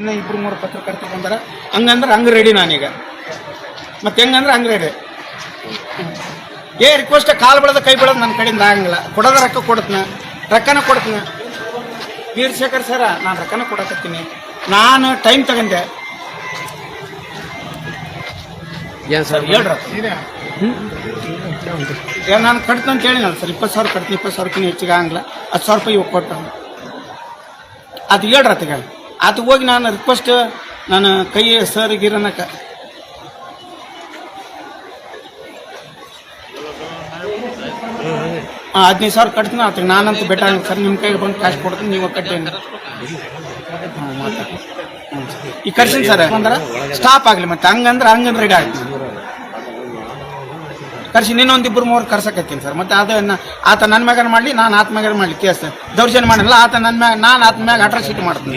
ಇನ್ನು 2-3 ಪತ್ರಕರ್ತರು ಬಂದಾರ. ಹಂಗಂದ್ರೆ ಹಂಗೆ ರೆಡಿ ನಾನೀಗ. ಮತ್ತೆ ಹೆಂಗಂದ್ರೆ ಹಂಗೆ ರೆಡಿ. ರಿಕ್ವೆಸ್ಟ್ ಕಾಲು ಬೆಳೆದ ಕೈ ಬೆಳೆದು ನನ್ನ ಕಡೆಯಿಂದ ಆಗಂಗಿಲ್ಲ. ಕೊಡೋದ ರೊಕ್ಕ ಕೊಡ್ತೀನಿ, ರೊಕ್ಕನ ಕೊಡ್ತೀನಿ. ವೀರಶೇಖರ್ ಸರ ನಾನು ರೊಕ್ಕನ ಕೊಡಕತ್ತೀನಿ. ನಾನು ಟೈಮ್ ತಗೊಂಡೆ. ಏನು ಸರ್ ಹೇಳ್ರ ನಾನು ಕಟ್ತೀನಿ ಅಂತ ಹೇಳಿನಲ್ಲ ಸರ್. 20,000 ಕಟ್ತೀನಿ. 20,000ಕ್ಕಿಂತ ಹೆಚ್ಚಿಗೆ ಆಗಂಗಿಲ್ಲ. 10,000 ರೂಪಾಯಿ ಇವಾಗ ಕೊಟ್ಟು ಅದು ಹೇಳ್ರತ್ತೀಗ. ಅದು ಹೋಗಿ ನಾನು ರಿಕ್ವೆಸ್ಟ್ ನಾನು ಕೈ ಸರ್ ಗಿರನಕ 15,000 ಕಟ್ತೀನಿ. ಆತ ನಾನಂತೂ ಬೆಟ್ಟ ಸರ್ ನಿಮ್ಮ ಕೈಗೆ ಬಂದು ಕ್ಯಾಶ್ ಕೊಡ್ತೀನಿ, ನೀವು ಕಟ್ಟೇನಿ. ಈ ಕರ್ಸಿನ ಸರ್ ಅಂದ್ರೆ ಸ್ಟಾಪ್ ಆಗಲಿ. ಮತ್ತೆ ಹಂಗಂದ್ರೆ ಹಂಗಂದ್ರೆ ರೆಡಿ ಆಗ್ತೀನಿ. ಕರ್ಸಿ ಇನ್ನೊಂದು 2-3 ಕರ್ಸಕತ್ತೀನಿ ಸರ್. ಮತ್ತೆ ಅದನ್ನ ಆತ ನನ್ನ ಮ್ಯಾಗ ಮಾಡಲಿ, ನಾನು ಆತ ಮ್ಯಾಗ ಮಾಡಲಿ ಕೇಸ್ ದೌರ್ಜನ್ಯ ಮಾಡಿಲ್ಲ. ಆತ ನನ್ನ ಮ್ಯಾಗ, ನಾನು ಆತ ಮ್ಯಾಗ ಅಟ್ರಾಸಿಟಿ ಮಾಡ್ತೀನಿ.